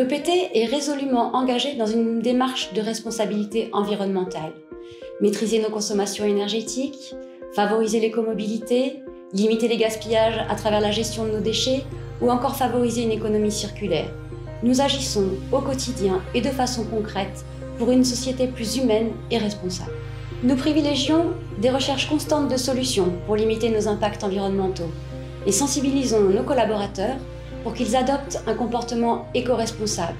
L'OPT est résolument engagé dans une démarche de responsabilité environnementale. Maîtriser nos consommations énergétiques, favoriser l'écomobilité, limiter les gaspillages à travers la gestion de nos déchets ou encore favoriser une économie circulaire. Nous agissons au quotidien et de façon concrète pour une société plus humaine et responsable. Nous privilégions des recherches constantes de solutions pour limiter nos impacts environnementaux et sensibilisons nos collaborateurs pour qu'ils adoptent un comportement éco-responsable,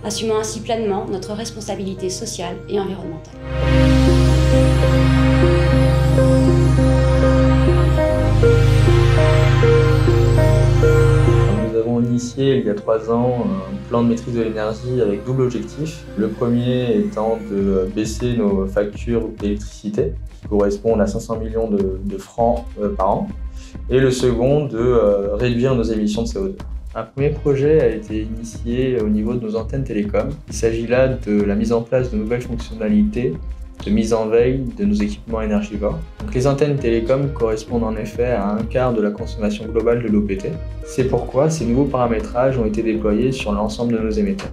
assumant ainsi pleinement notre responsabilité sociale et environnementale. Nous avons initié il y a 3 ans un plan de maîtrise de l'énergie avec double objectif. Le premier étant de baisser nos factures d'électricité, qui correspondent à 500 millions de francs par an, et le second de réduire nos émissions de CO2. Un premier projet a été initié au niveau de nos antennes télécom. Il s'agit là de la mise en place de nouvelles fonctionnalités de mise en veille de nos équipements énergivores. Donc, les antennes télécom correspondent en effet à 1/4 de la consommation globale de l'OPT. C'est pourquoi ces nouveaux paramétrages ont été déployés sur l'ensemble de nos émetteurs.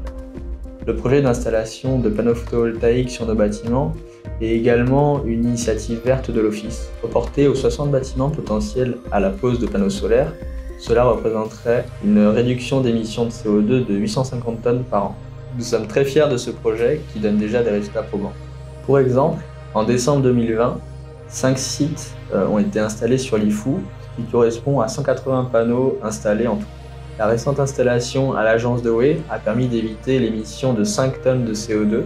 Le projet d'installation de panneaux photovoltaïques sur nos bâtiments est également une initiative verte de l'Office. Reporté aux 60 bâtiments potentiels à la pose de panneaux solaires, cela représenterait une réduction d'émissions de CO2 de 850 tonnes par an. Nous sommes très fiers de ce projet qui donne déjà des résultats probants. Pour exemple, en décembre 2020, 5 sites ont été installés sur l'IFOU, ce qui correspond à 180 panneaux installés en tout. La récente installation à l'agence de Houé a permis d'éviter l'émission de 5 tonnes de CO2.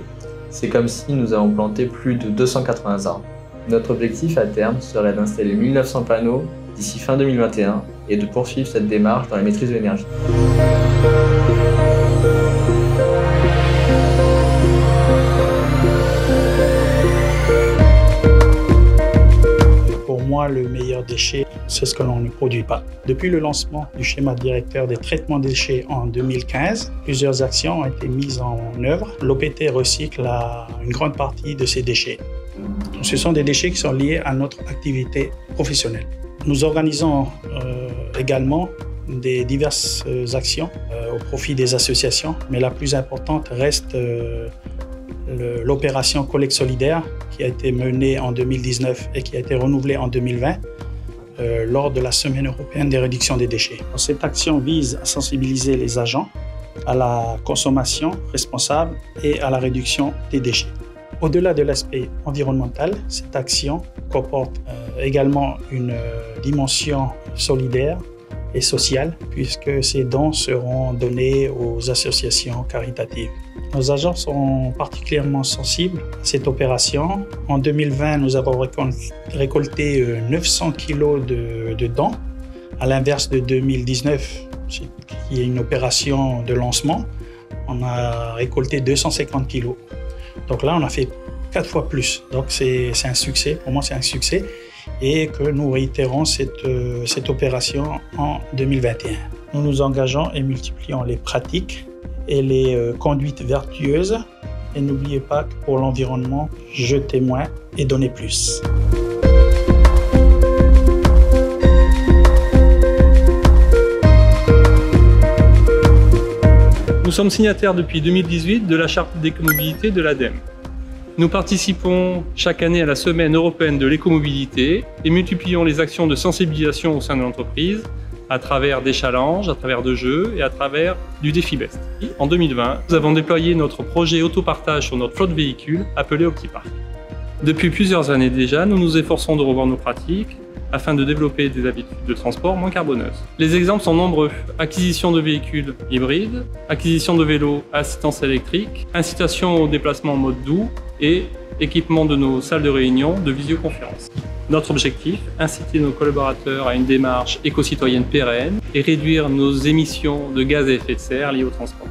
C'est comme si nous avons planté plus de 280 arbres. Notre objectif à terme serait d'installer 1900 panneaux d'ici fin 2021 et de poursuivre cette démarche dans la maîtrise de l'énergie. Pour moi, le meilleur déchet, c'est ce que l'on ne produit pas. Depuis le lancement du schéma directeur des traitements des déchets en 2015, plusieurs actions ont été mises en œuvre. L'OPT recycle une grande partie de ces déchets. Ce sont des déchets qui sont liés à notre activité professionnelle. Nous organisons également des diverses actions au profit des associations, mais la plus importante reste l'opération Collecte solidaire qui a été menée en 2019 et qui a été renouvelée en 2020 lors de la Semaine européenne des réductions des déchets. Cette action vise à sensibiliser les agents à la consommation responsable et à la réduction des déchets. Au-delà de l'aspect environnemental, cette action comporte également une dimension solidaire et sociale, puisque ces dons seront donnés aux associations caritatives. Nos agents sont particulièrement sensibles à cette opération. En 2020, nous avons récolté 900 kg de dons, à l'inverse de 2019, qui est une opération de lancement. On a récolté 250 kg. Donc là, on a fait 4 fois plus. Donc c'est un succès, pour moi c'est un succès, et que nous réitérons cette opération en 2021. Nous nous engageons et multiplions les pratiques et les conduites vertueuses. Et n'oubliez pas que pour l'environnement, jetez moins et donnez plus. Nous sommes signataires depuis 2018 de la charte d'écomobilité de l'ADEME. Nous participons chaque année à la Semaine européenne de l'écomobilité et multiplions les actions de sensibilisation au sein de l'entreprise à travers des challenges, à travers de jeux et à travers du défi Best. En 2020, nous avons déployé notre projet autopartage sur notre flotte véhicule appelé OptiPark. Depuis plusieurs années déjà, nous nous efforçons de revoir nos pratiques afin de développer des habitudes de transport moins carboneuses. Les exemples sont nombreux. Acquisition de véhicules hybrides, acquisition de vélos à assistance électrique, incitation au déplacement en mode doux et équipement de nos salles de réunion de visioconférence. Notre objectif, inciter nos collaborateurs à une démarche éco-citoyenne pérenne et réduire nos émissions de gaz à effet de serre liées au transport.